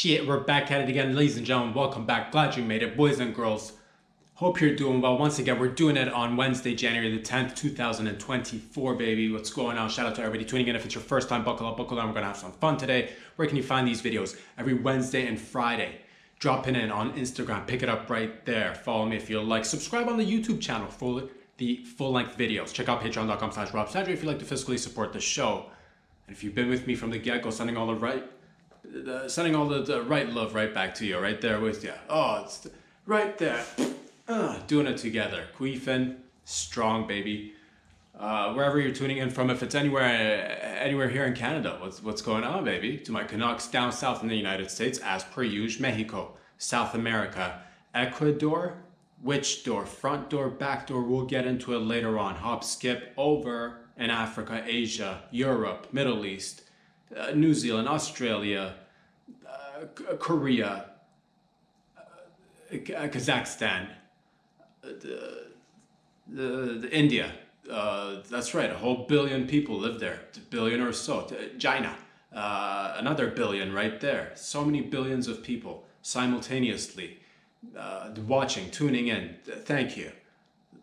Shit, we're back at it again, ladies and gentlemen. Welcome back. Glad you made it, boys and girls. Hope you're doing well. Once again, we're doing it on Wednesday, January the 10th, 2024, baby. What's going on? Shout out to everybody tuning in. If it's your first time, buckle up, buckle down. We're going to have some fun today. Where can you find these videos? Every Wednesday and Friday. Drop it in on Instagram. Pick it up right there. Follow me if you like. Subscribe on the YouTube channel for the full-length videos. Check out patreon.com/RobSandri if you'd like to fiscally support the show. And if you've been with me from the get-go, sending all the right love right back to you, right there with you. Oh, it's right there. Doing it together. Queefing, strong, baby. Wherever you're tuning in from, if it's anywhere here in Canada, what's going on, baby? To my Canucks down south in the United States, as per usual, Mexico, South America, Ecuador, which door, front door, back door, we'll get into it later on. Hop, skip, over in Africa, Asia, Europe, Middle East, New Zealand, Australia, Korea, Kazakhstan, the India. That's right, a whole billion people live there, a billion or so. China, another billion right there. So many billions of people simultaneously watching, tuning in. Thank you.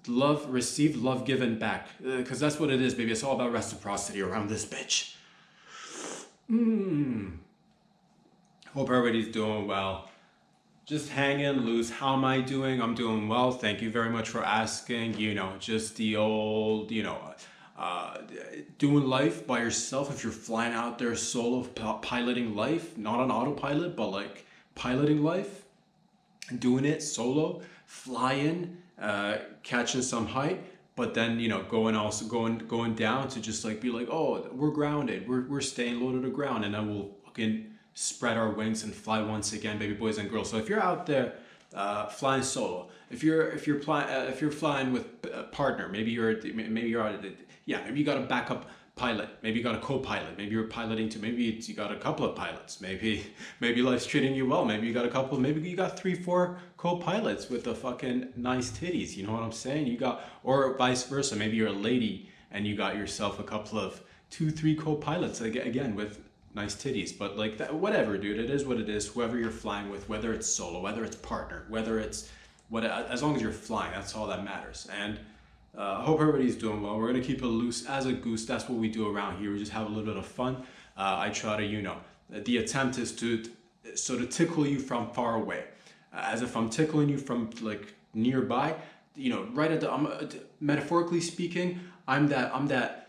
Love received, love given back. Because that's what it is, baby. It's all about reciprocity around this bitch. Hope everybody's doing well. Just hanging loose. How am I doing? I'm doing well. Thank you very much for asking. You know, just the old, doing life by yourself. If you're flying out there solo, piloting life, not on autopilot, but like piloting life, doing it solo, flying, catching some height. But then, going down to just like be like, oh, we're grounded. We're staying low to the ground, and then we'll fucking spread our wings and fly once again, baby boys and girls. So if you're out there flying solo, if you're flying with a partner, maybe you got a backup pilot, maybe you got a co-pilot, maybe you're piloting too, maybe you got a couple of pilots, maybe life's treating you well, maybe you got a couple, maybe you got 3-4 co-pilots with the fucking nice titties, you know what I'm saying? Or vice versa, maybe you're a lady and you got yourself a couple of 2-3 co-pilots again with nice titties. But like that, whatever, dude, it is what it is. Whoever you're flying with, whether it's solo, whether it's partner, whether it's as long as you're flying, that's all that matters. And I hope everybody's doing well. We're gonna keep it loose as a goose. That's what we do around here. We just have a little bit of fun. I try to, the attempt is to tickle you from far away, as if I'm tickling you from like nearby. Right at the metaphorically speaking, I'm that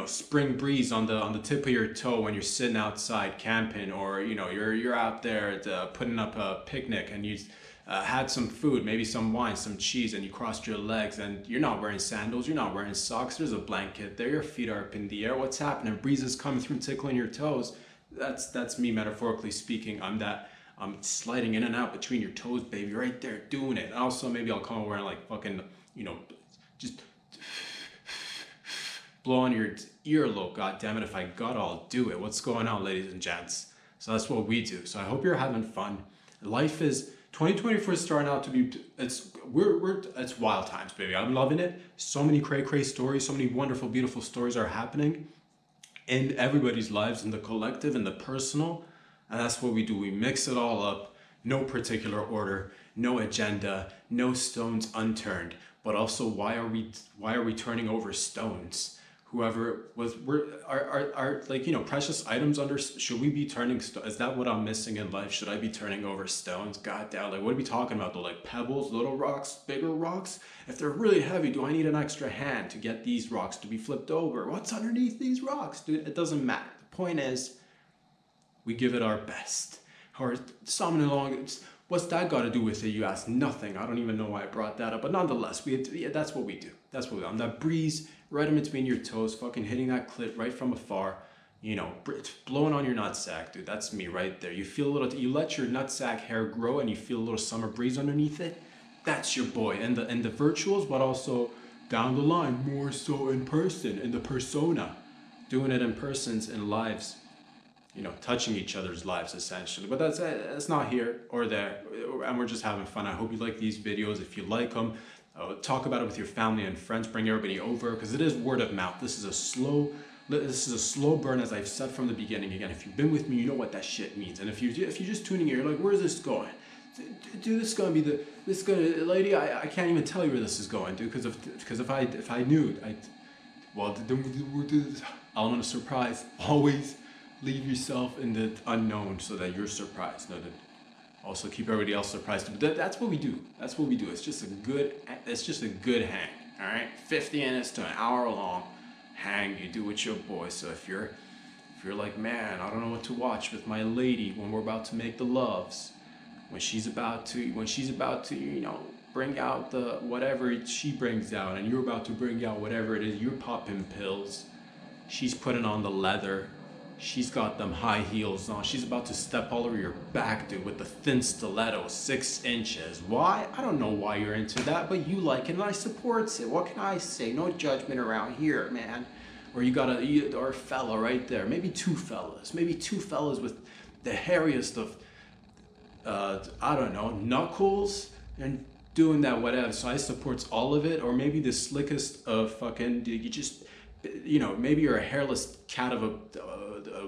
spring breeze on the tip of your toe when you're sitting outside camping, or you're out there putting up a picnic and you had some food, maybe some wine, some cheese, and you crossed your legs and you're not wearing sandals, you're not wearing socks, there's a blanket there, your feet are up in the air. What's happening? Breeze is coming through, tickling your toes. That's me metaphorically speaking. I'm sliding in and out between your toes, baby, right there doing it. Also, maybe I'll come over and like fucking just blow on your earlobe. God damn it, if I got, I'll do it. What's going on, ladies and gents? So that's what we do. So I hope you're having fun. Life is 2024 is starting out to be, it's wild times, baby. I'm loving it. So many cray stories, so many wonderful, beautiful stories are happening in everybody's lives, in the collective, in the personal. And that's what we do. We mix it all up. No particular order, no agenda, no stones unturned. But also, why are we turning over stones? Whoever are like, precious items under, should we be turning, is that what I'm missing in life? Should I be turning over stones? God damn, like what are we talking about though? Like pebbles, little rocks, bigger rocks? If they're really heavy, do I need an extra hand to get these rocks to be flipped over? What's underneath these rocks? Dude, it doesn't matter. The point is, we give it our best. Or something along, what's that got to do with it? You ask. Nothing. I don't even know why I brought that up. But nonetheless, that's what we do. That's what we do. I'm that breeze right in between your toes, fucking hitting that clit right from afar. Blowing on your nutsack, dude. That's me right there. You feel a little. You let your nutsack hair grow, and you feel a little summer breeze underneath it. That's your boy. And the virtuals, but also down the line, more so in person, in the persona, doing it in persons, in lives. Touching each other's lives essentially. But that's not here or there, and we're just having fun. I hope you like these videos. If you like them, talk about it with your family and friends. Bring everybody over, because it is word of mouth. This is a slow This is a slow burn, as I've said from the beginning. Again, if you've been with me, you know what that shit means. And if you're just tuning in, you're like, where's this going? Dude, this is gonna be lady. I can't even tell you where this is going, dude. Because if I knew, element of surprise. Always leave yourself in the unknown so that you're surprised. No, also keep everybody else surprised. But that's what we do. That's what we do. It's just a good hang. All right, 50 minutes to an hour long hang you do with your boy. So if you're like, man, I don't know what to watch with my lady when we're about to make the loves, when she's about to bring out the whatever she brings out, and you're about to bring out whatever it is, you're popping pills, she's putting on the leather, she's got them high heels on, she's about to step all over your back, dude, with the thin stiletto, 6 inches. Why? I don't know why you're into that, but you like it and I support it. What can I say? No judgment around here, man. Or you got a fella right there, maybe two fellas with the hairiest of I don't know, knuckles, and doing that whatever. So I supports all of it. Or maybe the slickest of fucking, maybe you're a hairless cat of a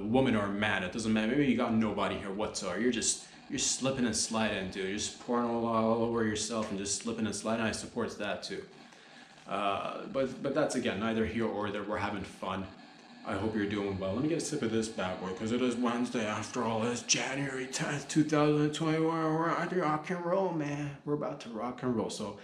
woman or a man, it doesn't matter. Maybe you got nobody here whatsoever. You're slipping and sliding, dude. You're just pouring all over yourself and just slipping and sliding. I supports that too. But that's again neither here or there. We're having fun. I hope you're doing well. Let me get a sip of this bad boy, because it is Wednesday after all. It's January 10th, 2021. We're at rock and roll, man. We're about to rock and roll. So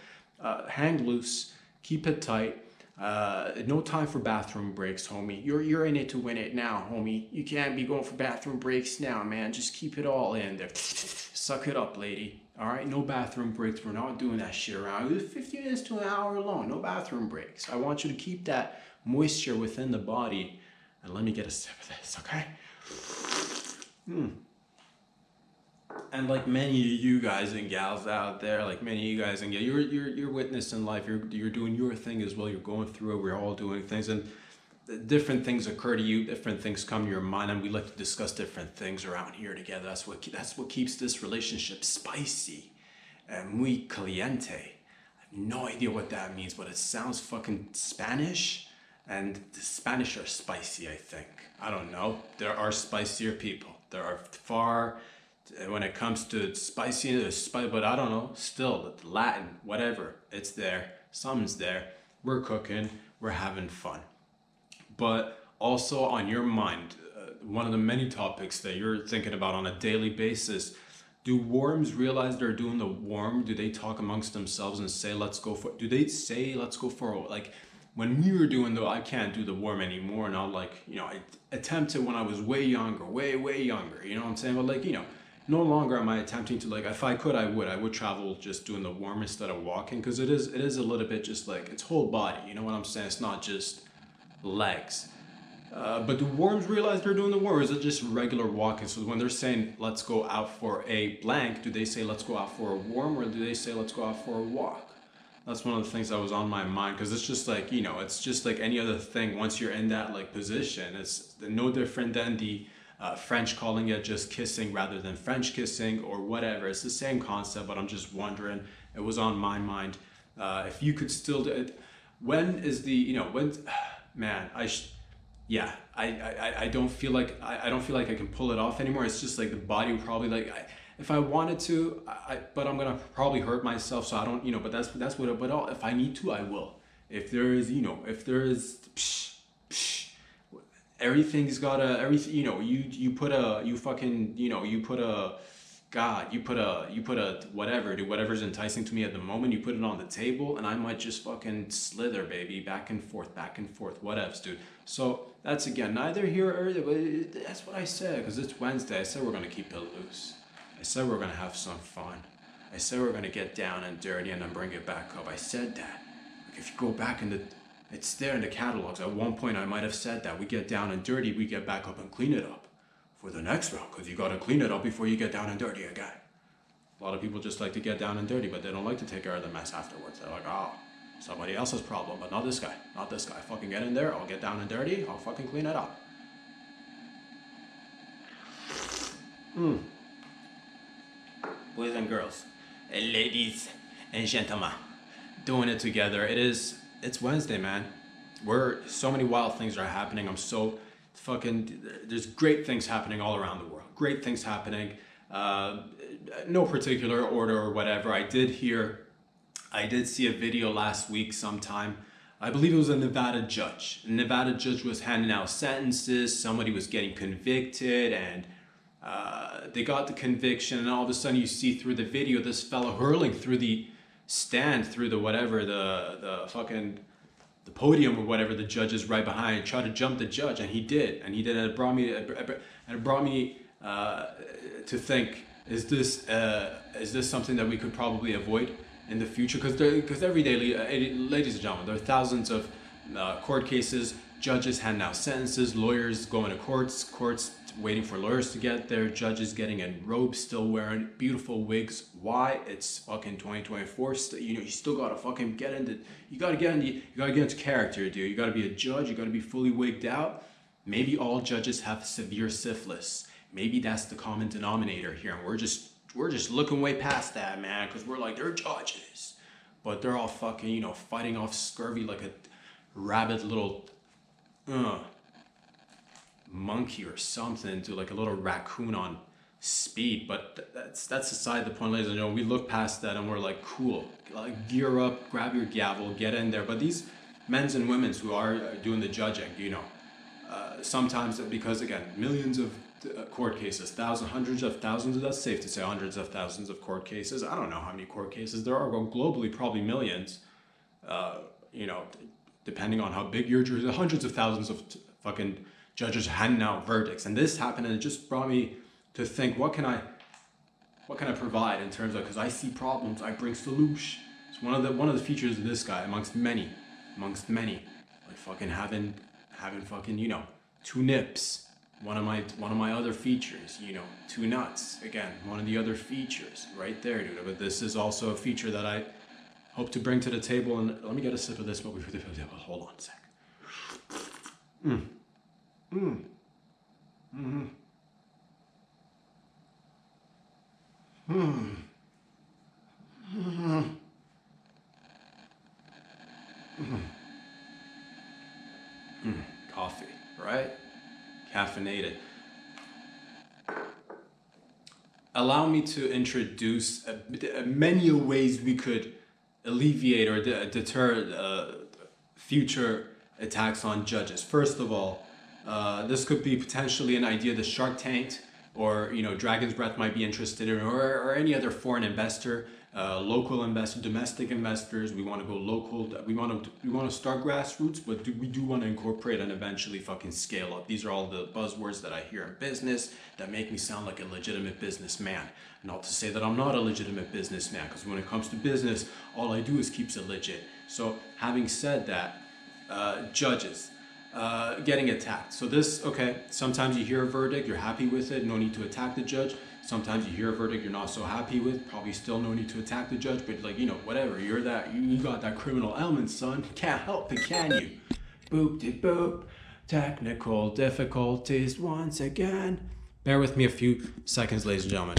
hang loose, keep it tight. No time for bathroom breaks, homie. You're in it to win it now, homie. You can't be going for bathroom breaks now, man. Just keep it all in there. Suck it up, lady. All right, no bathroom breaks. We're not doing that shit around. It's 50 minutes to an hour long. No bathroom breaks. I want you to keep that moisture within the body. And let me get a sip of this, okay? And like many of you guys and gals out there, you're witnessing life. You're doing your thing as well. You're going through it. We're all doing things, and different things occur to you. Different things come to your mind, and we like to discuss different things around here together. That's what keeps this relationship spicy and muy caliente. I have no idea what that means, but it sounds fucking Spanish. And the Spanish are spicy, I think. I don't know. There are spicier people. There are far, when it comes to spiciness, but I don't know. Still, Latin, whatever, it's there. Something's there. We're cooking. We're having fun. But also on your mind, one of the many topics that you're thinking about on a daily basis, do worms realize they're doing the worm? Do they talk amongst themselves and say, do they say, let's go for like, when we were doing I can't do the worm anymore, and I attempted when I was way younger, way younger, you know what I'm saying? But no longer am I attempting to, if I could, I would travel just doing the worm instead of walking, because it is a little bit just like, it's whole body, you know what I'm saying? It's not just legs. But do worms realize they're doing the worm, or is it just regular walking? So when they're saying, let's go out for a blank, do they say, let's go out for a worm, or do they say, let's go out for a walk? That's one of the things that was on my mind, because it's just like, it's just like any other thing. Once you're in that position, it's no different than the French calling it just kissing rather than French kissing or whatever. It's the same concept, but I'm just wondering, it was on my mind, if you could still do it. When is man, I don't feel like I can pull it off anymore. It's just like the body would probably if I wanted to, but I'm gonna probably hurt myself, so I don't, but that's what. But if I need to, I will. If there is, everything's got everything. You put a whatever, dude, whatever's enticing to me at the moment. You put it on the table, and I might just fucking slither, baby, back and forth, whatevs, dude. So that's again neither here or there. But that's what I said, because it's Wednesday. I said we're gonna keep it loose. I said we're going to have some fun. I said we're going to get down and dirty and then bring it back up. I said that. If you go back it's there in the catalogs. At one point I might have said that. We get down and dirty, we get back up and clean it up for the next round, because you got to clean it up before you get down and dirty again. A lot of people just like to get down and dirty, but they don't like to take care of the mess afterwards. They're like, oh, somebody else's problem, but not this guy. Not this guy. Fucking get in there, I'll get down and dirty, I'll fucking clean it up. Boys and girls, and ladies and gentlemen, doing it together. It's Wednesday, man. so many wild things are happening. I'm so fucking, there's great things happening all around the world. Great things happening. No particular order or whatever. I did see a video last week sometime. I believe it was a Nevada judge. A Nevada judge was handing out sentences. Somebody was getting convicted, and they got the conviction, and all of a sudden you see through the video this fellow hurling through the stand, through the whatever, the fucking the podium or whatever, the judge is right behind, try to jump the judge, and he did, and it brought me to think, is this something that we could probably avoid in the future? Because every day, ladies and gentlemen, there are thousands of court cases, judges handing out sentences, lawyers going to courts waiting for lawyers to get there, judges getting in robes, still wearing beautiful wigs. Why? It's fucking 2024. You still gotta fucking get into character, dude. You gotta be a judge. You gotta be fully wigged out. Maybe all judges have severe syphilis. Maybe that's the common denominator here, and we're just looking way past that, man, because we're like, they're judges, but they're all fucking, fighting off scurvy like a rabid little monkey or something, to like a little raccoon on speed. But that's aside the point, ladies and gentlemen. We look past that and we're like, cool, like, gear up, grab your gavel, get in there. But these men's and women's who are doing the judging, sometimes, because again, millions of court cases, hundreds of thousands, that's safe to say, hundreds of thousands of court cases. I don't know how many court cases there are, but globally probably millions, depending on how big your jury, hundreds of thousands of fucking judges handing out verdicts. And this happened, and it just brought me to think, what can I provide in terms of, because I see problems, I bring solutions. It's one of the features of this guy, amongst many, like fucking having fucking, 2 nips. One of my other features, 2 nuts. Again, one of the other features right there, dude. But this is also a feature that I hope to bring to the table. And let me get a sip of this. Hold on a sec. Coffee, right? Caffeinated. Allow me to introduce many ways we could alleviate or deter future attacks on judges. First of all, this could be potentially an idea the Shark Tank or Dragon's Breath might be interested in, or any other foreign investor, local investor, domestic investors. We want to go local. We want to start grassroots, but we do want to incorporate and eventually fucking scale up. These are all the buzzwords that I hear in business that make me sound like a legitimate businessman. Not to say that I'm not a legitimate businessman, because when it comes to business, all I do is keeps it legit. So having said that, judges getting attacked. So this, okay, sometimes you hear a verdict, you're happy with it, no need to attack the judge. Sometimes you hear a verdict you're not so happy with, probably still no need to attack the judge, but like, whatever, you got that criminal element, son. Can't help it, can you? Boop de boop. Technical difficulties once again. Bear with me a few seconds, ladies and gentlemen.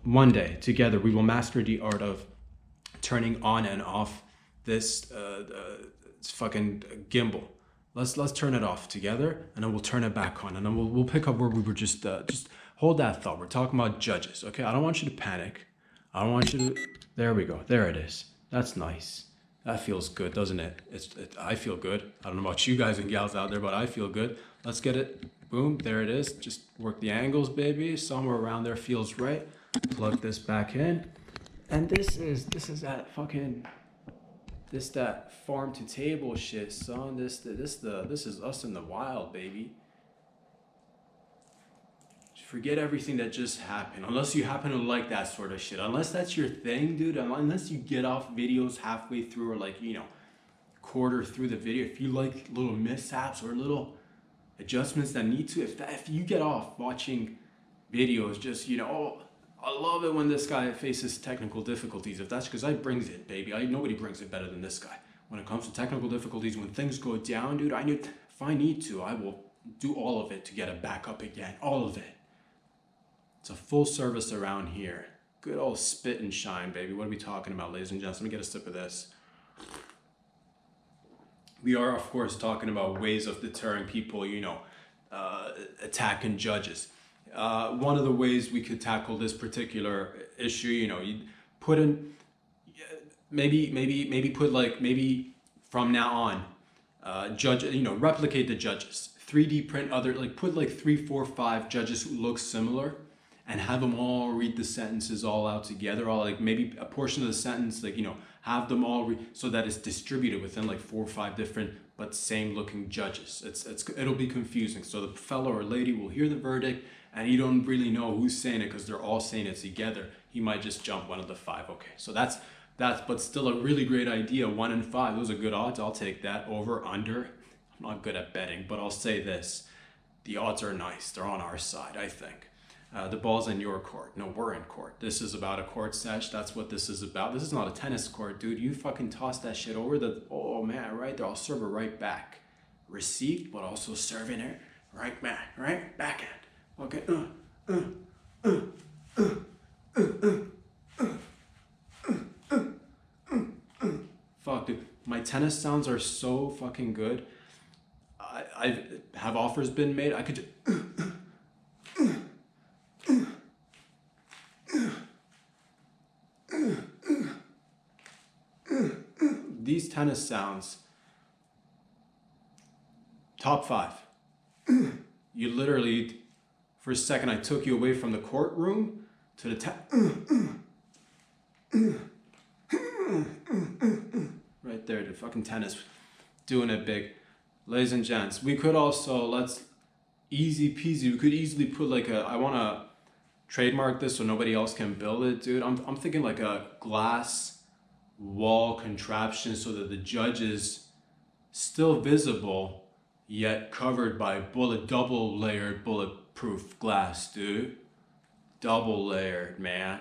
One day, together, we will master the art of turning on and off this fucking gimbal. Let's turn it off together, and then we'll turn it back on, and then we'll pick up where we were just hold that thought. We're talking about judges, okay? I don't want you to panic. I don't want you to. There we go. There it is. That's nice. That feels good, doesn't it? I feel good. I don't know about you guys and gals out there, but I feel good. Let's get it. Boom. There it is. Just work the angles, baby. Somewhere around there feels right. Plug this back in, and this is that fucking. That farm to table shit, son. This is us in the wild, baby. Forget everything that just happened. Unless you happen to like that sort of shit. Unless that's your thing, dude. Unless you get off videos halfway through, or like, quarter through the video. If you like little mishaps or little adjustments that need to, if you get off watching videos, just I love it when this guy faces technical difficulties. If that's because I brings it, baby. Nobody brings it better than this guy. When it comes to technical difficulties, when things go down, dude, if I need to, I will do all of it to get it back up again. All of it. It's a full service around here. Good old spit and shine, baby. What are we talking about, ladies and gents? Let me get a sip of this. we are, of course, talking about ways of deterring people, attacking judges. One of the ways we could tackle this particular issue, you put in, maybe put like, maybe from now on, judge, replicate the judges, 3D print other, like put like 3, 4, 5 judges who look similar, and have them all read the sentences all out together, all like maybe a portion of the sentence, like, have them all so that it's distributed within like 4 or 5 different but same looking judges. It'll be confusing. So the fellow or lady will hear the verdict and you don't really know who's saying it because they're all saying it together. He might just jump one of the 5. Okay, so that's but still a really great idea. 1 in 5, those are good odds. I'll take that. Over, under. I'm not good at betting, but I'll say this: the odds are nice. They're on our side, I think. The ball's in your court. No, we're in court. This is about a court sesh. That's what this is about. This is not a tennis court, dude. You fucking toss that shit over oh man, right there. I'll serve it right back. Received, but also serving it right back, right? Backhand. Okay. Fuck, dude. My tennis sounds are so fucking good. I have offers been made. I could just... These tennis sounds, top 5. You literally, for a second, I took you away from the courtroom to the right there, the fucking tennis, doing it big. Ladies and gents, we could also, easy peasy, we could easily put like I want to trademark this so nobody else can build it, dude. I'm thinking like a glass wall contraption so that the judge is still visible yet covered by double layered bulletproof glass, dude. Double layered, man.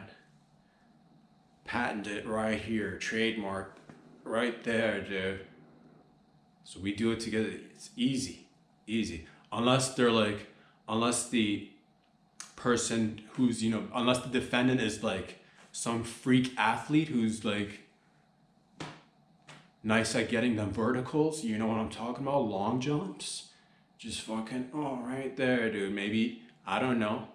Patented right here, trademarked right there, dude. So we do it together. It's easy. Unless the person who's, unless the defendant is like some freak athlete who's like nice at getting them verticals, you know what I'm talking about? Long jumps. Just fucking, right there, dude. Maybe, I don't know.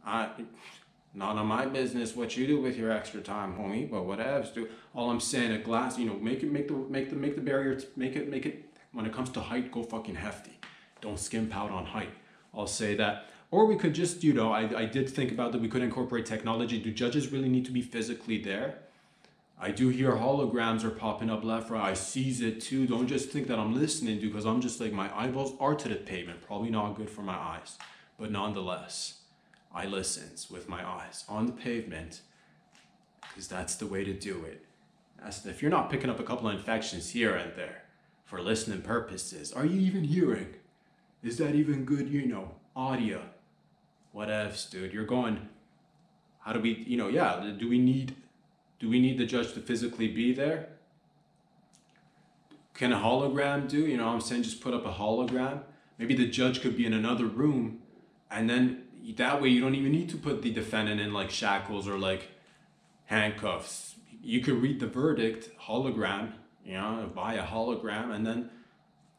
Not on my business what you do with your extra time, homie, but whatevs, dude. All I'm saying, a glass, make the barrier, make it, when it comes to height, go fucking hefty. Don't skimp out on height. I'll say that. Or we could just, I did think about that we could incorporate technology. Do judges really need to be physically there? I do hear holograms are popping up left, right. I sees it too. Don't just think that I'm listening, dude, because I'm just like, my eyeballs are to the pavement. Probably not good for my eyes. But nonetheless, I listens with my eyes on the pavement because that's the way to do it. If you're not picking up a couple of infections here and there for listening purposes, are you even hearing? Is that even good, audio? Whatevs, dude. You're going, how do we, do we need the judge to physically be there? Can a hologram do? I'm saying just put up a hologram. Maybe the judge could be in another room, and then that way you don't even need to put the defendant in like shackles or like handcuffs. You could read the verdict, hologram, via hologram, and then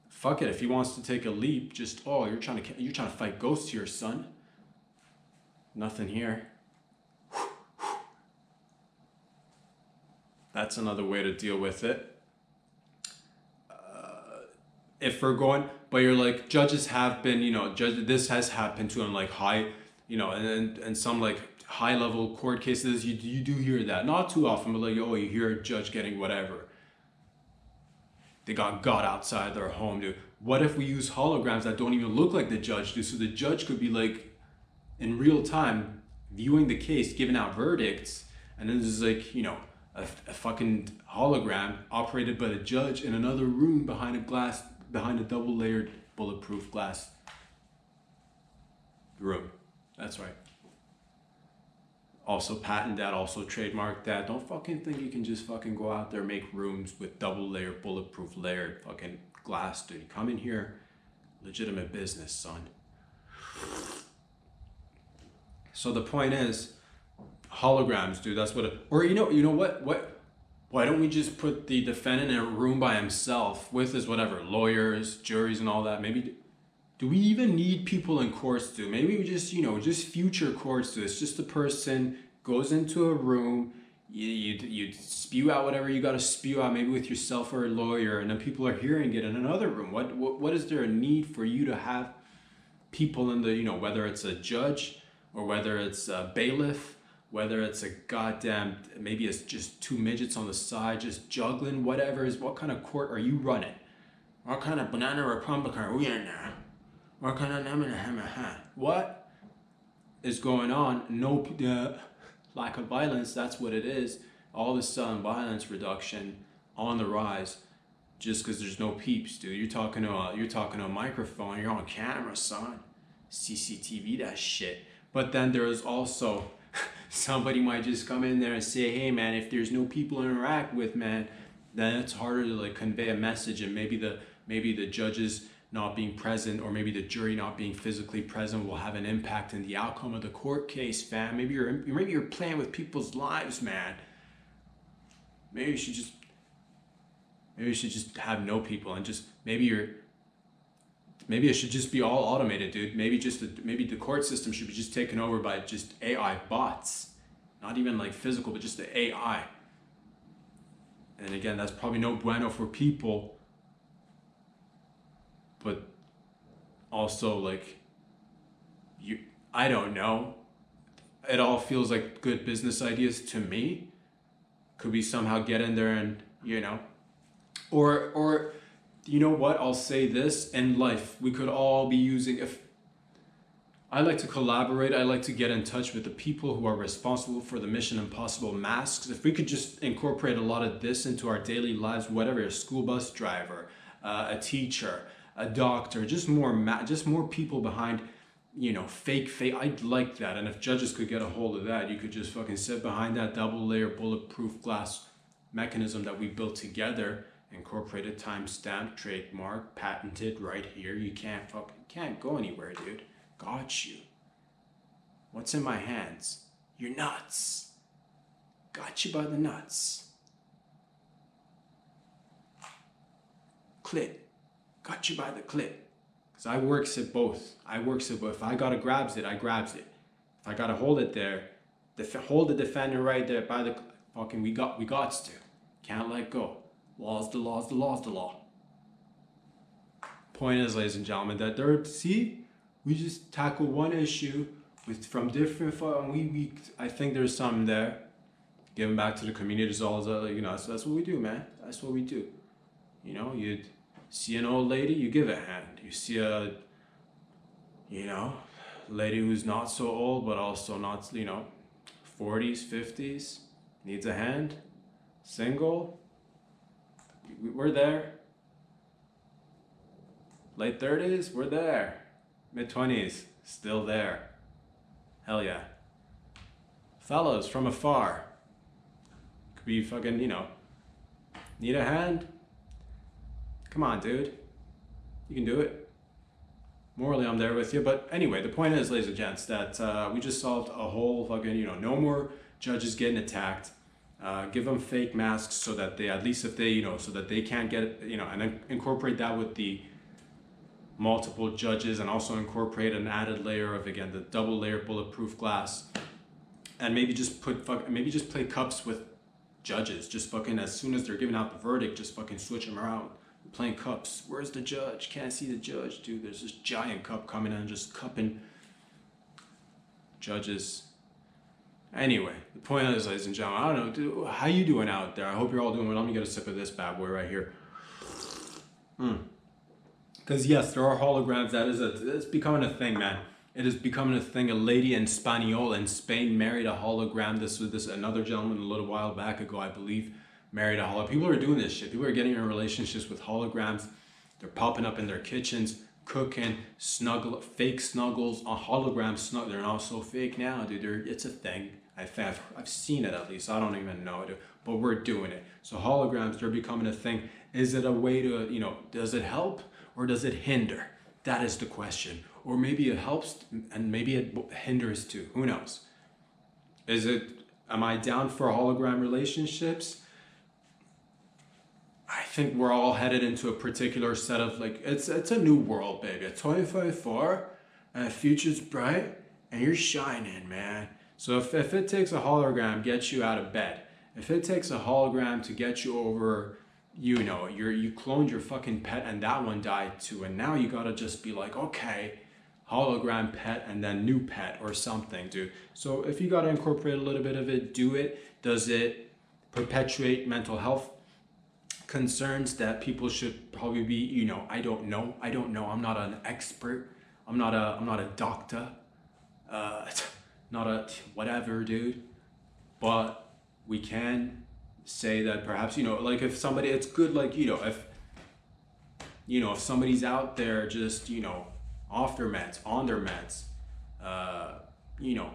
fuck it. If he wants to take a leap, just, you're trying to fight ghosts here, son. Nothing here. That's another way to deal with it. If we're going, but you're like, judges have been, this has happened to him like high, and some like high level court cases, you do hear that. Not too often, but like, you hear a judge getting whatever. They got outside their home, dude. What if we use holograms that don't even look like the judge, dude? So the judge could be like, in real time, viewing the case, giving out verdicts, and then there's like, a fucking hologram operated by the judge in another room behind a double layered bulletproof glass room. That's right. Also patent that, also trademark that. Don't fucking think you can just fucking go out there and make rooms with double layered bulletproof layered fucking glass, dude. Come in here, legitimate business, son. So the point is, holograms, dude. That's what. Or you know what? Why don't we just put the defendant in a room by himself with his whatever lawyers, juries, and all that? Maybe do we even need people in courts to? Maybe we just, just future courts do. It's just the person goes into a room, you spew out whatever you got to spew out, maybe with yourself or a lawyer, and then people are hearing it in another room. What is there a need for you to have people in the, whether it's a judge or whether it's a bailiff, whether it's a goddamn, maybe it's just two midgets on the side just juggling, whatever is, what kind of court are you running? What kind of banana republic are we in now? What kind of what is going on? No, lack of violence, that's what it is. All of a sudden, violence reduction on the rise, just because there's no peeps, dude. You're talking to a microphone. You're on camera, son. CCTV that shit. But then there is also somebody might just come in there and say, hey man, if there's no people to interact with, man, then it's harder to like convey a message, and maybe the judges not being present, or maybe the jury not being physically present, will have an impact in the outcome of the court case, fam. Maybe you're playing with people's lives, man. Maybe you should just have no people, and just maybe it should just be all automated, dude. Maybe the court system should be just taken over by just AI bots, not even like physical, but just the AI. And again, that's probably no bueno for people, but also like I don't know. It all feels like good business ideas to me. Could we somehow get in there and, or you know what? I'll say this, in life, we could all be using, if I like to collaborate, I like to get in touch with the people who are responsible for the Mission Impossible masks. If we could just incorporate a lot of this into our daily lives, whatever, a school bus driver, a teacher, a doctor, just more people behind, fake. I'd like that. And if judges could get a hold of that, you could just fucking sit behind that double layer bulletproof glass mechanism that we built together, incorporated, time-stamped, trademark, patented right here. You can't go anywhere, dude. Got you. What's in my hands? Your nuts. Got you by the nuts. Clit. Got you by the clit. Because I works at both. If I gotta grabs it, I grabs it. If I gotta hold it there, hold the defender right there by the fucking, we gots to. Can't let go. Law's the law. Point is, ladies and gentlemen, that we just tackle one issue from different, I think there's something there. Giving back to the community is all, so that's what we do, man. That's what we do. You'd see an old lady, you give a hand. You see a, lady who's not so old, but also not, 40s, 50s, needs a hand, single. We're there. Late 30s, we're there. Mid 20s, still there. Hell yeah. Fellas from afar. Could be fucking, need a hand? Come on, dude. You can do it. Morally, I'm there with you. But anyway, the point is, ladies and gents, that we just solved a whole fucking, no more judges getting attacked. Give them fake masks so that they, at least if they, so that they can't get it, and then incorporate that with the multiple judges, and also incorporate an added layer of, again, the double layer bulletproof glass, and maybe just play cups with judges. Just fucking, as soon as they're giving out the verdict, just fucking switch them around. Playing cups. Where's the judge? Can't see the judge, dude. There's this giant cup coming in, just cupping judges. Anyway, the point is, ladies and gentlemen, I don't know, dude, how you doing out there? I hope you're all doing well. Let me get a sip of this bad boy right here. Because yes, there are holograms. It's becoming a thing, man. It is becoming a thing. A lady in Spaniol in Spain married a hologram. This another gentleman a little while back ago, I believe, married a hologram. People are doing this shit. People are getting in relationships with holograms. They're popping up in their kitchens, cooking, fake snuggles, a hologram snuggle. They're not so fake now, dude. It's a thing. I've seen it, at least. I don't even know it, but we're doing it. So holograms, they're becoming a thing. Is it a way to, does it help or does it hinder? That is the question. Or maybe it helps and maybe it hinders too. Who knows? Am I down for hologram relationships? I think we're all headed into a particular set of like it's a new world, baby. A 2024 and the future's bright and you're shining, man. So if it takes a hologram get you out of bed, if it takes a hologram to get you over, you know, you cloned your fucking pet and that one died too, and now you gotta just be like, okay, hologram pet and then new pet or something, dude. So if you gotta incorporate a little bit of it, do it. Does it perpetuate mental health concerns that people should probably be, you know, I don't know. I'm not an expert. I'm not a doctor. Not a whatever, dude. But we can say that perhaps, you know, like if somebody, it's good, like, you know, if somebody's out there just, you know, off their meds, on their meds, you know,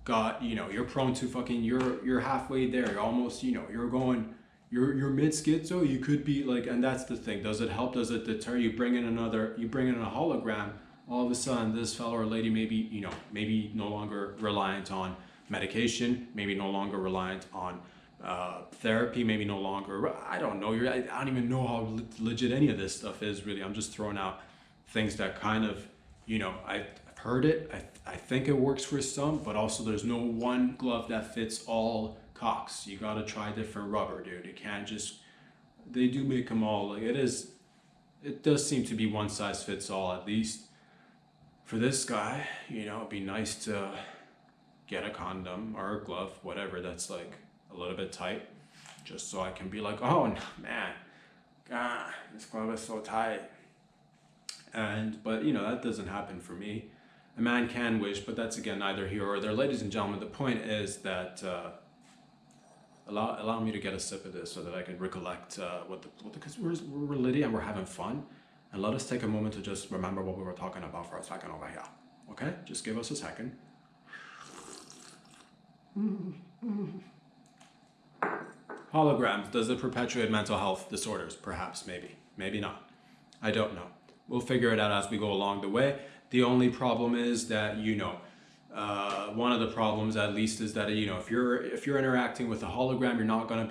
got, you know, you're prone to fucking, you're halfway there. You're almost, you know, you're going, you're mid schizo, you could be like, and that's the thing. Does it help? Does it deter? You bring in a hologram, all of a sudden this fellow or lady maybe, you know, maybe no longer reliant on medication, maybe no longer reliant on therapy, maybe no longer, I don't know. I don't even know how legit any of this stuff is really. I'm just throwing out things that kind of, you know, I've heard it. I think it works for some, but also there's no one glove that fits all cocks. You gotta try different rubber, dude. You can't just, they do make them all, like it does seem to be one size fits all, at least for this guy. You know, it'd be nice to get a condom or a glove, whatever, that's like a little bit tight, just so I can be like, oh man, God, this glove is so tight. But you know, that doesn't happen for me. A man can wish, but that's again neither here or there. Ladies and gentlemen, the point is that allow me to get a sip of this so that I can recollect because we're litty and we're having fun, and let us take a moment to just remember what we were talking about for a second over here. Okay, just give us a second. Holograms, does it perpetuate mental health disorders? Perhaps, maybe not. I don't know. We'll figure it out as we go along the way. The only problem is that, you know, one of the problems at least is that, you know, if you're interacting with a hologram, you're not gonna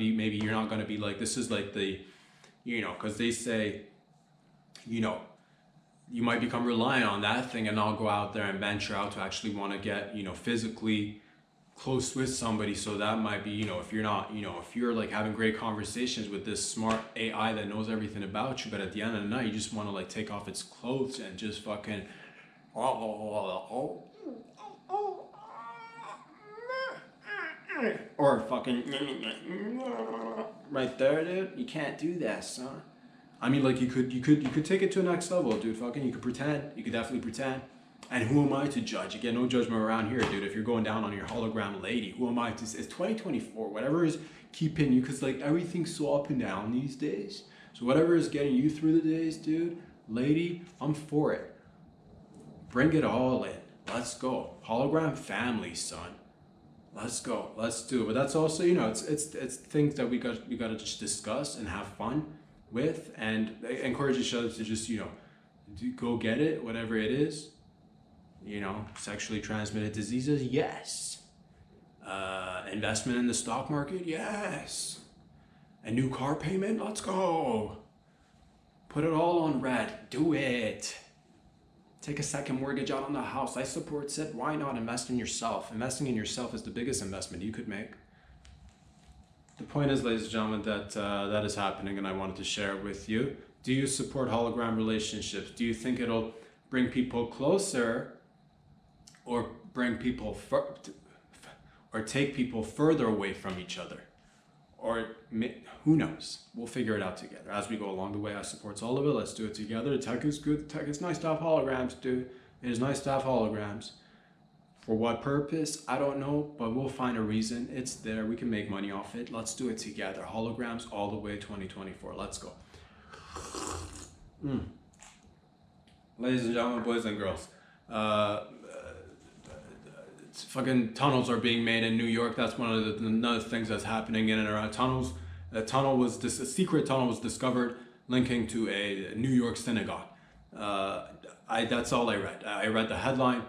be like, this is like the, you know, because they say, you know, you might become reliant on that thing and not go out there and venture out to actually want to get, you know, physically close with somebody. So that might be, you know, if you're not, you know, if you're like having great conversations with this smart AI that knows everything about you, but at the end of the night you just want to like take off its clothes and just fucking or fucking right there, dude. You can't do that, son. I mean, like you could take it to the next level, dude. Fucking, you could pretend. You could definitely pretend. And who am I to judge? You get no judgment around here, dude. If you're going down on your hologram lady, who am I to say? It's 2024. Whatever is keeping you, because like everything's so up and down these days. So whatever is getting you through the days, dude, lady, I'm for it. Bring it all in. Let's go. Hologram family, son. Let's go. Let's do it. But that's also, you know, it's things that we got to just discuss and have fun with, and encourage each other to just, you know, go get it, whatever it is. You know, sexually transmitted diseases, yes. Investment in the stock market, yes. A new car payment, let's go. Put it all on red, do it. Take a second mortgage out on the house. I support it. Why not invest in yourself? Investing in yourself is the biggest investment you could make. The point is, ladies and gentlemen, that that is happening, and I wanted to share it with you. Do you support hologram relationships? Do you think it'll bring people closer, or bring people or take people further away from each other? Or who knows? We'll figure it out together as we go along the way. I support all of it. Let's do it together. Tech is good. Tech is nice to have holograms, dude. It is nice to have holograms. For what purpose? I don't know, but we'll find a reason. It's there. We can make money off it. Let's do it together. Holograms all the way 2024. Let's go. Ladies and gentlemen, boys and girls. Fucking tunnels are being made in New York. That's one of the another things that's happening in and around tunnels. A secret tunnel was discovered linking to a New York synagogue. That's all I read. I read the headline.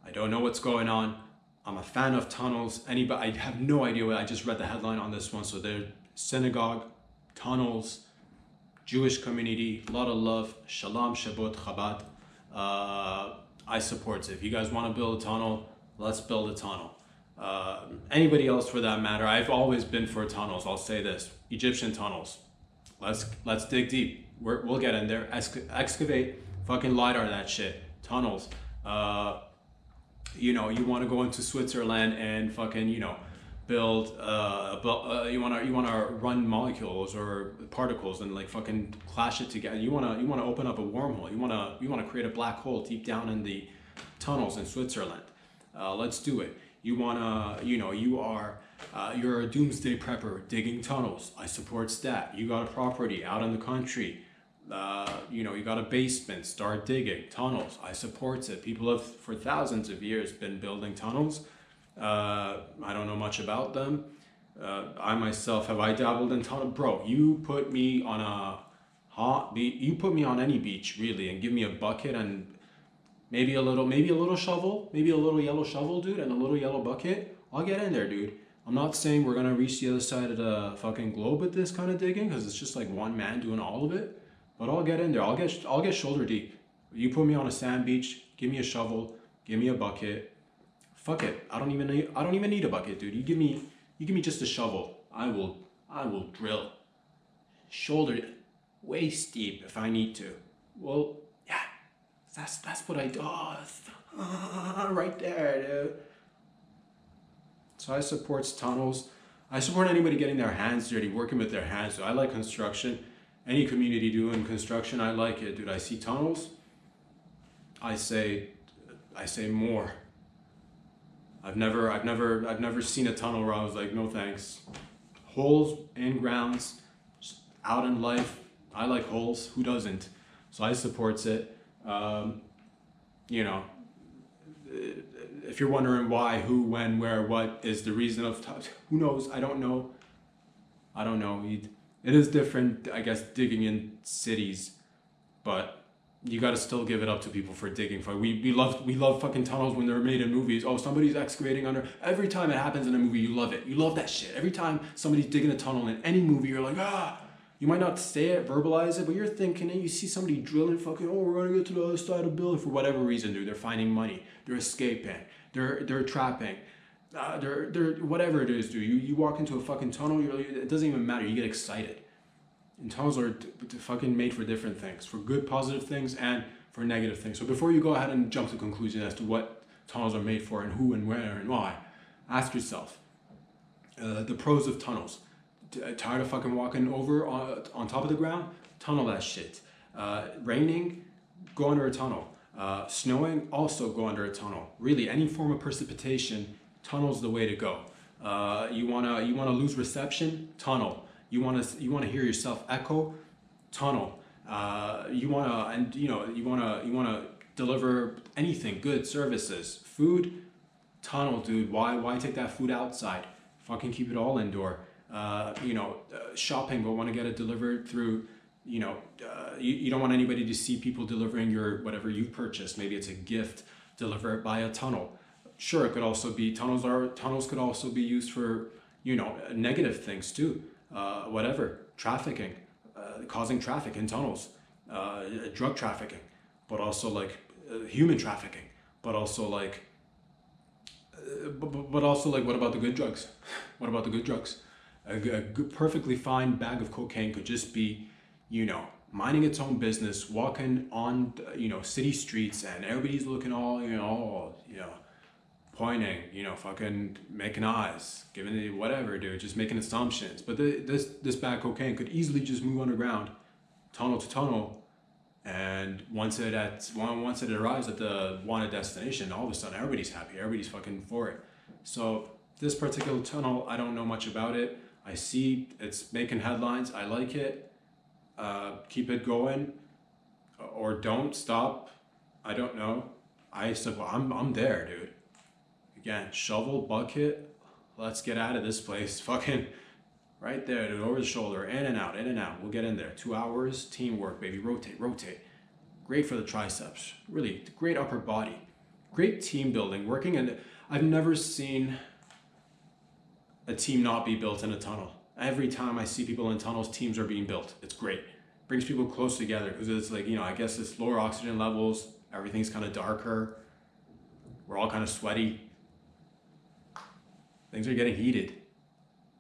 I don't know what's going on. I'm a fan of tunnels. I have no idea what. I just read the headline on this one. So they're synagogue, tunnels, Jewish community, a lot of love. Shalom, Shabbat, Chabad. I support it. If you guys want to build a tunnel, let's build a tunnel. Anybody else for that matter, I've always been for tunnels. I'll say this, Egyptian tunnels. Let's dig deep. We'll get in there, excavate, fucking LiDAR that shit. Tunnels. You know, you want to go into Switzerland and fucking, you know, build you want to run molecules or particles and like fucking clash it together. You want to open up a wormhole. You want to create a black hole deep down in the tunnels in Switzerland. Let's do it. You want to, you know, you're a doomsday prepper digging tunnels. I support that. You got a property out in the country. You know, you got a basement, start digging tunnels. I support it. People have for thousands of years been building tunnels. I don't know much about them. I myself, have I dabbled in tunnel? Bro, you put me on a hot beach, you put me on any beach really, and give me a bucket and maybe a little shovel, maybe a little yellow shovel, dude, and a little yellow bucket. I'll get in there, dude. I'm not saying we're gonna reach the other side of the fucking globe with this kind of digging, because it's just like one man doing all of it. But I'll get in there. I'll get shoulder deep. You put me on a sand beach. Give me a shovel. Give me a bucket. Fuck it. I don't even need a bucket, dude. You give me just a shovel. I will drill. Shoulder, waist deep if I need to. Well, yeah. That's what I do. Right there, dude. So I support tunnels. I support anybody getting their hands dirty, working with their hands. So I like construction. Any community doing construction, I like it, dude. I see tunnels. I say more. I've never seen a tunnel where I was like, no thanks. Holes in grounds, out in life. I like holes. Who doesn't? So I supports it. You know, if you're wondering why, who, when, where, what is the reason of, who knows? I don't know. It is different, I guess, digging in cities, but you got to still give it up to people for digging. We love fucking tunnels when they're made in movies. Oh, somebody's excavating under. Every time it happens in a movie, you love it. You love that shit. Every time somebody's digging a tunnel in any movie, you're like, ah. You might not say it, verbalize it, but you're thinking it. You see somebody drilling, fucking, oh, we're gonna get to the other side of the building for whatever reason, dude. They're finding money. They're escaping. They're trapping. They're whatever it is, dude. You walk into a fucking tunnel. It doesn't even matter. You get excited. And tunnels are fucking made for different things, for good, positive things, and for negative things. So before you go ahead and jump to conclusion as to what tunnels are made for and who and where and why, ask yourself the pros of tunnels. Tired of fucking walking over on top of the ground? Tunnel that shit. Raining? Go under a tunnel. Snowing? Also go under a tunnel. Really, any form of precipitation, tunnel's the way to go. You wanna lose reception? Tunnel. You wanna hear yourself echo? Tunnel. You wanna deliver anything, goods, services, food? Tunnel, dude. Why take that food outside? Fucking keep it all indoor. Shopping, but want to get it delivered through, you don't want anybody to see people delivering your whatever you've purchased. Maybe it's a gift, deliver it by a tunnel. Sure, it could also be tunnels could also be used for, negative things too. Whatever, trafficking, causing traffic in tunnels, drug trafficking, but also like human trafficking, but also like what about the good drugs? What about the good drugs? A good, perfectly fine bag of cocaine could just be, minding its own business, walking on, city streets, and everybody's looking all, pointing, fucking making eyes, giving it whatever, dude, just making assumptions. But this bag of cocaine could easily just move underground, tunnel to tunnel, and once it arrives at the wanted destination, all of a sudden everybody's happy, everybody's fucking for it. So this particular tunnel, I don't know much about it. I see it's making headlines. I like it. Keep it going, or don't stop. I don't know. I'm there, dude. Again, shovel, bucket. Let's get out of this place. Fucking right there, dude. Over the shoulder, in and out, in and out. We'll get in there. 2 hours, teamwork, baby. Rotate. Great for the triceps. Really great upper body. Great team building. Working, and I've never seen a team not be built in a tunnel. Every time I see people in tunnels, teams are being built. It's great. brings people close together because it's like, I guess it's lower oxygen levels, everything's kind of darker, we're all kind of sweaty, things are getting heated,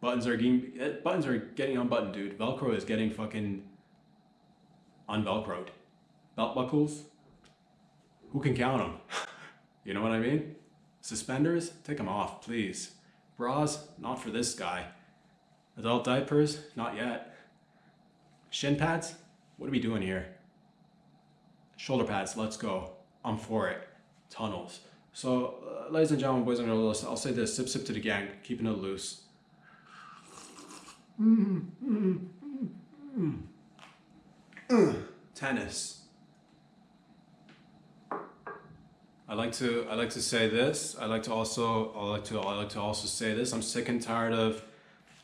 buttons are getting unbuttoned, dude. Velcro is getting fucking unvelcroed. Belt buckles, who can count them? You know what I mean? Suspenders, take them off, please. Bras, not for this guy. Adult diapers, not yet. Shin pads, what are we doing here? Shoulder pads, let's go. I'm for it. Tunnels. So, ladies and gentlemen, boys and girls, I'll say this, sip to the gang, keeping it loose. Tennis. I like to say this. I like to also say this. I'm sick and tired of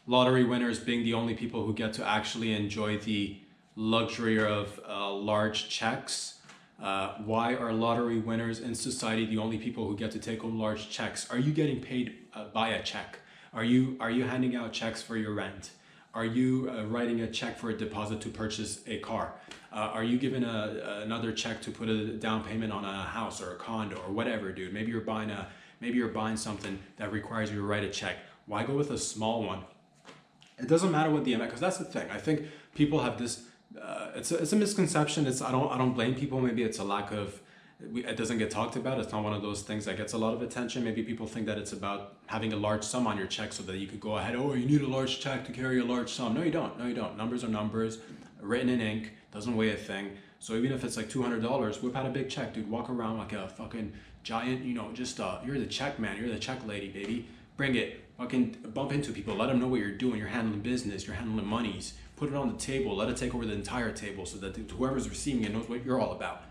lottery winners being the only people who get to actually enjoy the luxury of large checks. Why are lottery winners in society the only people who get to take home large checks? Are you getting paid by a check? Are you handing out checks for your rent? Are you writing a check for a deposit to purchase a car? Are you given another check to put a down payment on a house or a condo or whatever, dude? Maybe you're buying something that requires you to write a check. Why go with a small one? It doesn't matter what the amount, because that's the thing. I think people have this. It's a misconception. I don't blame people. Maybe it's a lack of. It doesn't get talked about. It's not one of those things that gets a lot of attention. Maybe people think that it's about having a large sum on your check so that you could go ahead. Oh, you need a large check to carry a large sum. No, you don't. No, you don't. Numbers are numbers. Written in ink. Doesn't weigh a thing. So even if it's like $200, whip out a big check, dude. Walk around like a fucking giant. You're the check man. You're the check lady, baby. Bring it. Fucking bump into people. Let them know what you're doing. You're handling business. You're handling monies. Put it on the table. Let it take over the entire table so that whoever's receiving it knows what you're all about.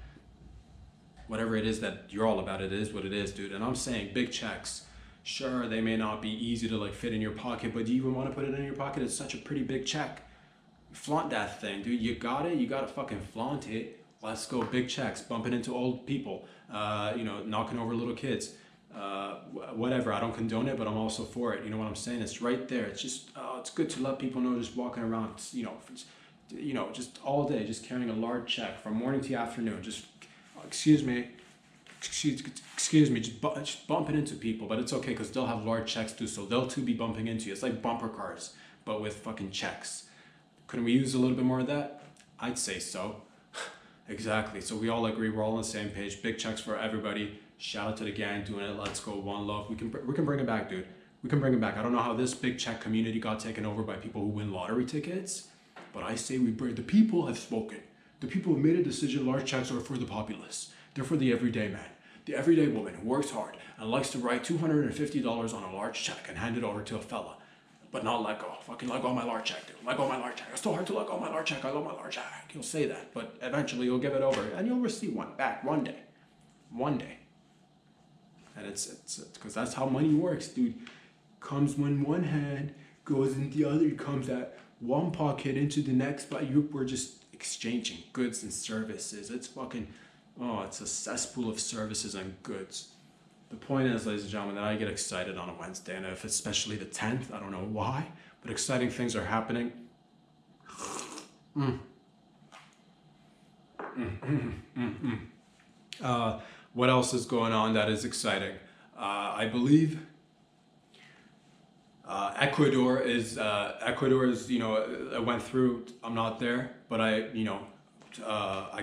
Whatever it is that you're all about, it is what it is, dude. And I'm saying big checks. Sure, they may not be easy to like fit in your pocket, but do you even want to put it in your pocket? It's such a pretty big check. Flaunt that thing, dude. You got it. You got to fucking flaunt it. Let's go. Big checks. Bumping into old people. Knocking over little kids. Whatever. I don't condone it, but I'm also for it. You know what I'm saying? It's right there. It's just, it's good to let people know, just walking around, just all day, just carrying a large check from morning to afternoon. Just, excuse me, just bumping into people, but it's okay because they'll have large checks too, so they'll too be bumping into you. It's like bumper cars, but with fucking checks. Couldn't we use a little bit more of that? I'd say so. Exactly. So we all agree. We're all on the same page. Big checks for everybody. Shout out to the gang doing it. Let's go. One love. We can bring it back, dude. We can bring it back. I don't know how this big check community got taken over by people who win lottery tickets, but I say we bring. The people have spoken. The people have made a decision. Large checks are for the populace. They're for the everyday man, the everyday woman who works hard and likes to write $250 on a large check and hand it over to a fella, but not let go. Fucking let go of my large check, dude. Let go of my large check. It's so hard to let go of my large check. I love my large check. You'll say that, but eventually you'll give it over and you'll receive one back one day. One day. And it's because that's how money works, dude. Comes when one hand, goes in the other, comes at one pocket into the next, but we're just exchanging goods and services. It's fucking, it's a cesspool of services and goods. The point is, ladies and gentlemen, that I get excited on a Wednesday, and if it's especially the 10th, I don't know why, but exciting things are happening. What else is going on that is exciting? I believe Ecuador is, I went through, I'm not there, but I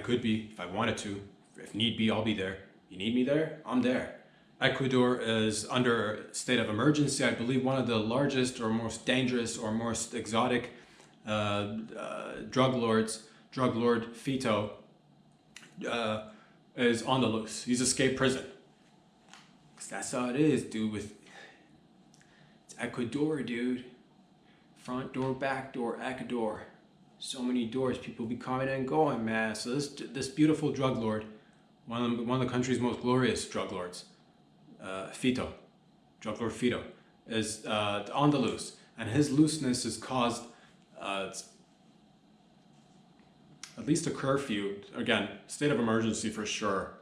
could be if I wanted to. If need be, I'll be there. You need me there? I'm there. Ecuador is under state of emergency. I believe one of the largest or most dangerous or most exotic drug lord Fito, is on the loose. He's escaped prison. 'Cause that's how it is, dude. It's Ecuador, dude. Front door, back door, Ecuador. So many doors. People be coming and going, man. So this beautiful drug lord, one of the country's most glorious drug lords, Fito, drug lord Fito, is on the loose, and his looseness has caused at least a curfew. Again, state of emergency for sure.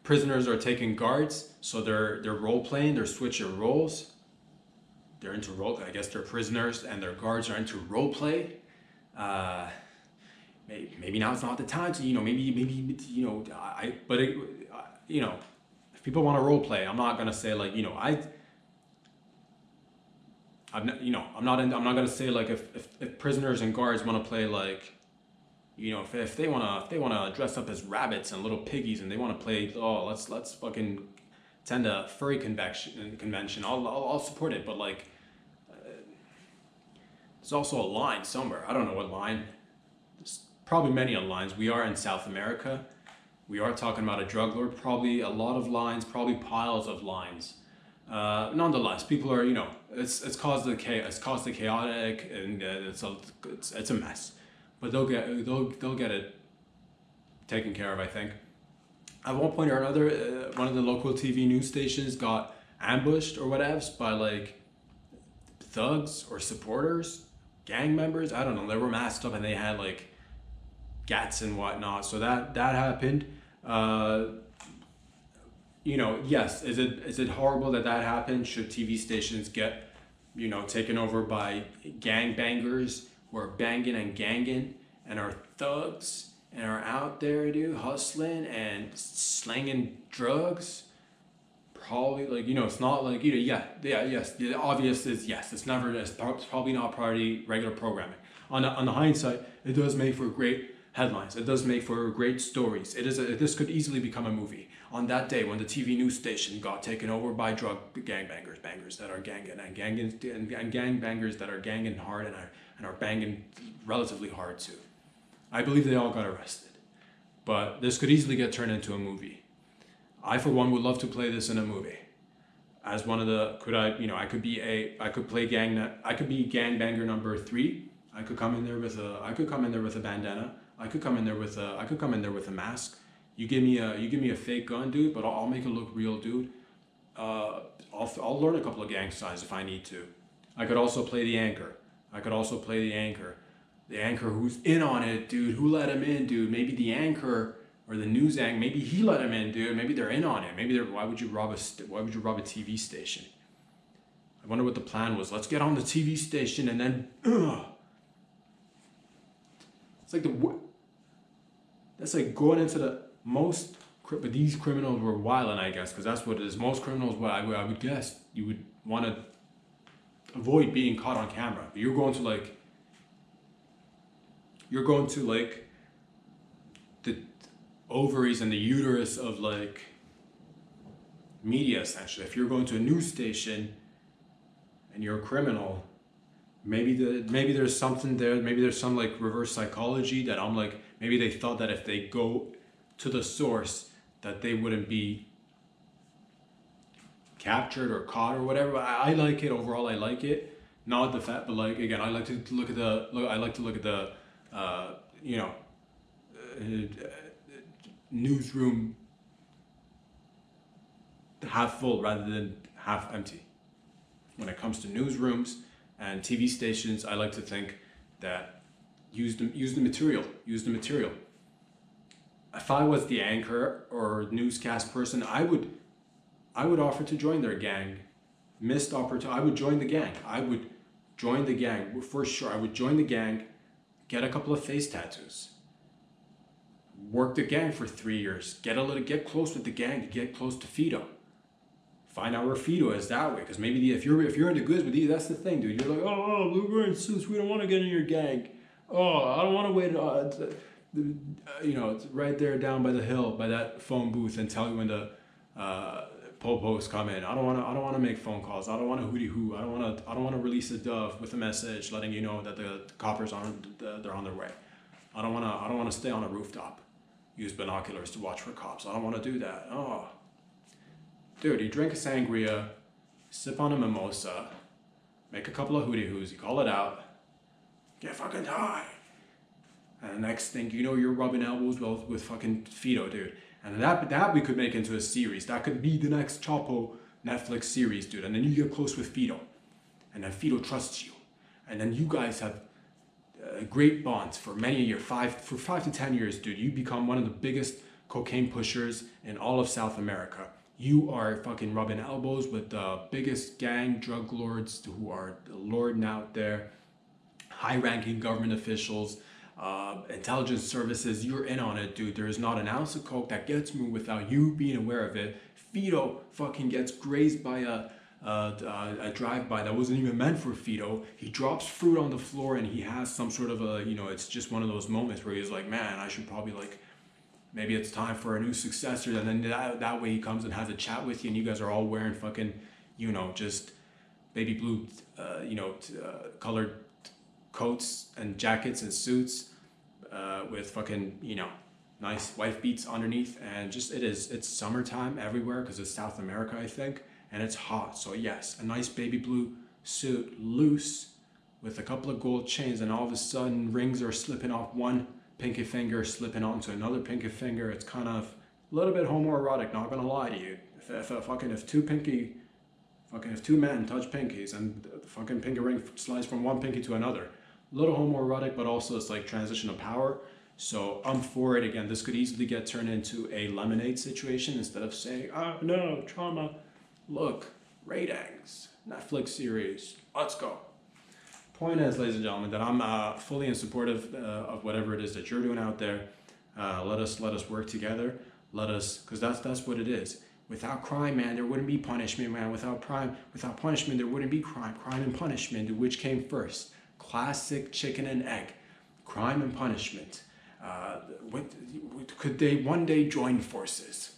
Prisoners are taking guards, so they're role playing, they're switching roles. they're into role. I guess they're prisoners and their guards are into role play. Maybe now it's not the time to, maybe if people want to role play, I'm not gonna say like, I'm not gonna say like if prisoners and guards want to play like, if they wanna dress up as rabbits and little piggies and they want to play, let's fucking attend a furry convention. I'll support it, but like, there's also a line somewhere. I don't know what line. There's probably many lines. We are in South America. We are talking about a drug lord. Probably a lot of lines. Probably piles of lines. Nonetheless, people are, it's caused the chaotic, and it's a mess. But they'll get it taken care of, I think. At one point or another, one of the local TV news stations got ambushed or whatevs by like thugs or supporters, gang members. I don't know. They were masked up and they had like gats and whatnot. So that happened. Yes. Is it horrible that happened? Should TV stations get, taken over by gangbangers who are banging and ganging and are thugs and are out there, dude, hustling and slanging drugs? Probably, like, it's not like, yes. The obvious is yes. It's probably not priority regular programming. On the hindsight, it does make for great headlines. It does make for great stories. This could easily become a movie. On that day when the TV news station got taken over by drug bangers that are ganging and gangbangers that are ganging hard and are banging relatively hard too. I believe they all got arrested. But this could easily get turned into a movie. I, for one, would love to play this in a movie. As one of the, I could be gangbanger number 3. I could come in there with a bandana. I could come in there with a mask. You give me a fake gun, dude, but I'll make it look real, dude. I'll learn a couple of gang signs if I need to. I could also play the anchor. The anchor who's in on it, dude. Who let him in, dude? Maybe the anchor or the news anchor. Maybe he let him in, dude. Maybe they're in on it. Why would you rob a TV station? I wonder what the plan was. Let's get on the TV station and then. It's like that's like going into the most. But these criminals were wilding, I guess, because that's what it is. Most criminals, I would guess, you would want to avoid being caught on camera. But you're going to the ovaries and the uterus of like media, essentially. If you're going to a news station and you're a criminal, maybe there's something there. Maybe there's some like reverse psychology that I'm like, maybe they thought that if they go to the source that they wouldn't be captured or caught or whatever. But I like it overall. I like it. Not the fact, but like again, I like to look at the newsroom half full rather than half empty. When it comes to newsrooms and TV stations, I like to think that use the material. If I was the anchor or newscast person, I would offer to join their gang. Missed opportunity. I would join the gang. For sure. I would join the gang, get a couple of face tattoos, work the gang for 3 years, get close with the gang, get close to Fido. Find out where Fido is that way, because maybe if you're into goods with you, that's the thing, dude. You're like, we're in suits. We don't want to get in your gang. I don't want to wait. It's right there down by the hill, by that phone booth, and tell you when the popos come in. I don't want to make phone calls. I don't want to hooty hoo. I don't want to release a dove with a message letting you know that the coppers they're on their way. I don't want to stay on a rooftop, use binoculars to watch for cops. I don't want to do that. Dude, you drink a sangria, sip on a mimosa, make a couple of hooty hoos, you call it out, get fucking high. And the next thing you know, you're rubbing elbows with fucking Fido, dude. And that we could make into a series. That could be the next Chapo Netflix series, dude. And then you get close with Fido. And then Fido trusts you. And then you guys have great bonds for many years, 5 to 10 years, dude. You become one of the biggest cocaine pushers in all of South America. You are fucking rubbing elbows with the biggest gang drug lords who are lording out there, high-ranking government officials, intelligence services. You're in on it, dude. There is not an ounce of coke that gets moved without you being aware of it. Fido fucking gets grazed by a drive-by that wasn't even meant for Fido. He drops fruit on the floor and he has some sort of a, it's just one of those moments where he's like, man, I should probably maybe it's time for a new successor. And then that way he comes and has a chat with you and you guys are all wearing fucking, just baby blue, colored coats and jackets and suits with fucking, nice wife beats underneath. And it's summertime everywhere because it's South America, I think. And it's hot. So yes, a nice baby blue suit, loose, with a couple of gold chains, and all of a sudden rings are slipping off one pinky finger, slipping onto another pinky finger. It's kind of a little bit homoerotic, not gonna lie to you. If two men touch pinkies and the fucking pinky ring slides from one pinky to another, a little homoerotic, but also it's like transition of power. So I'm for it. Again, this could easily get turned into a lemonade situation instead of saying, oh no, trauma. Look, ratings, Netflix series, let's go. Point is, ladies and gentlemen, that I'm fully in support of whatever it is that you're doing out there. Let us work together. Because that's what it is. Without crime, man, there wouldn't be punishment, man. Without punishment, there wouldn't be crime. Crime and punishment, which came first? Classic chicken and egg. Crime and punishment. Could they one day join forces?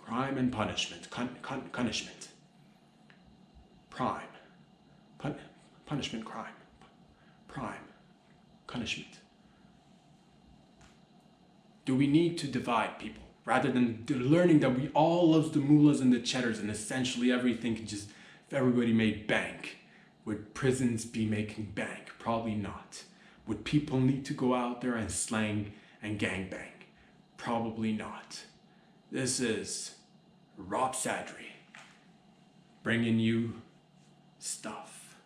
Crime and punishment. Punishment. Prime. Punishment, crime. Prime. Punishment. Do we need to divide people? Rather than learning that we all love the mullahs and the cheddars and essentially everything can just, if everybody made bank, would prisons be making bank? Probably not. Would people need to go out there and slang and gangbang? Probably not. This is Rob Sadri bringing you stuff.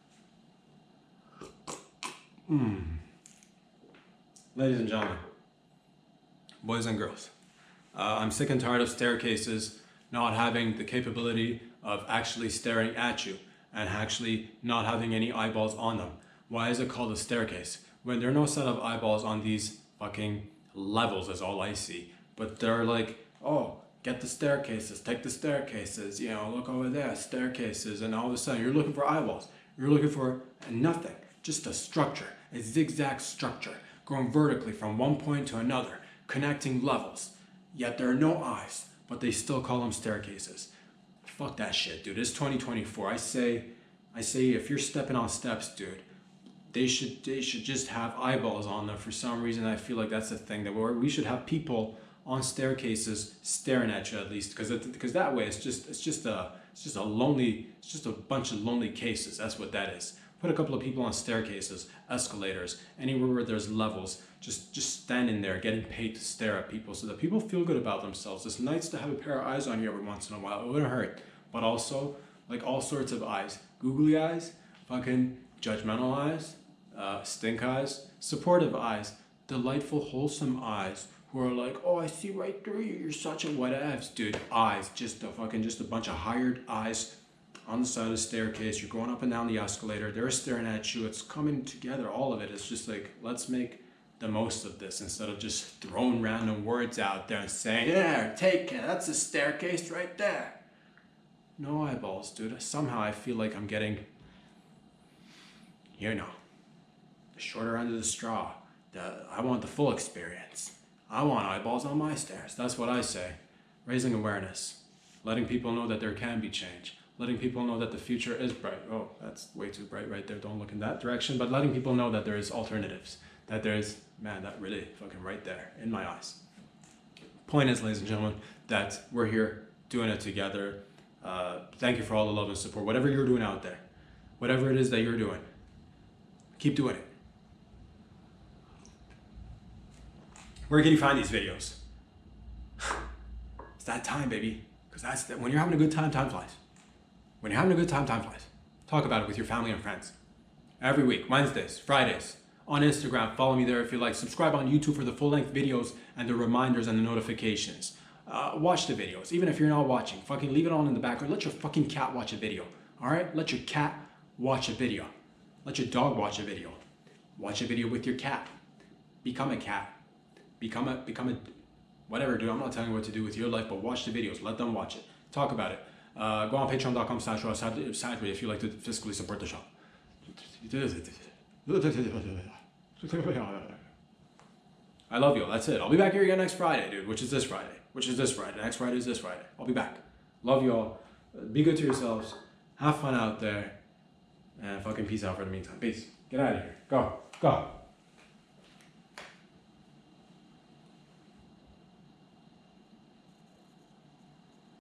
Ladies and gentlemen, boys and girls, I'm sick and tired of staircases not having the capability of actually staring at you and actually not having any eyeballs on them. Why is it called a staircase? When there are no set of eyeballs on these fucking levels is all I see. But they're like, oh, get the staircases, take the staircases, look over there, staircases, and all of a sudden you're looking for eyeballs. You're looking for nothing, just a structure, a zigzag structure, going vertically from one point to another, connecting levels. Yet there are no eyes, but they still call them staircases. Fuck that shit, dude. It's 2024. I say if you're stepping on steps, dude, they should just have eyeballs on them. For some reason, I feel like that's the thing, that we should have people on staircases staring at you at least, because that way it's just a bunch of lonely cases. That's what that is. Put a couple of people on staircases, escalators, anywhere where there's levels, just standing there getting paid to stare at people so that people feel good about themselves. It's nice to have a pair of eyes on you every once in a while. It wouldn't hurt. But also, like all sorts of eyes. Googly eyes, fucking judgmental eyes, stink eyes, supportive eyes, delightful, wholesome eyes who are like, oh, I see right through you. You're such a whatevs, dude. Eyes, just a bunch of hired eyes on the side of the staircase. You're going up and down the escalator. They're staring at you. It's coming together. All of it. It's just like, let's make the most of this instead of just throwing random words out there and saying, yeah, take it. That's a staircase right there. No eyeballs, dude. Somehow I feel like I'm getting, the shorter end of the straw. I want the full experience. I want eyeballs on my stairs. That's what I say. Raising awareness. Letting people know that there can be change. Letting people know that the future is bright. Oh, that's way too bright right there. Don't look in that direction. But letting people know that there is alternatives. That there is, man, that really fucking right there in my eyes. Point is, ladies and gentlemen, that we're here doing it together. Thank you for all the love and support. Whatever you're doing out there, whatever it is that you're doing, keep doing it. Where can you find these videos? It's that time, baby. Because when you're having a good time, time flies. When you're having a good time, time flies. Talk about it with your family and friends. Every week, Wednesdays, Fridays, on Instagram. Follow me there if you like. Subscribe on YouTube for the full-length videos and the reminders and the notifications. watch the videos. Even if you're not watching, fucking leave it on in the background. Let your fucking cat watch a video. All right? Let your cat watch a video. Let your dog watch a video. Watch a video with your cat. Become a cat. Become a whatever, dude. I'm not telling you what to do with your life, but watch the videos. Let them watch it. Talk about it. Go on patreon.com/Saturday if you like to fiscally support the show. I love you. That's it. I'll be back here again next Friday, dude. Which is this Friday. Next Friday is this Friday. I'll be back. Love you all. Be good to yourselves. Have fun out there. And fucking peace out for the meantime. Peace. Get out of here. Go.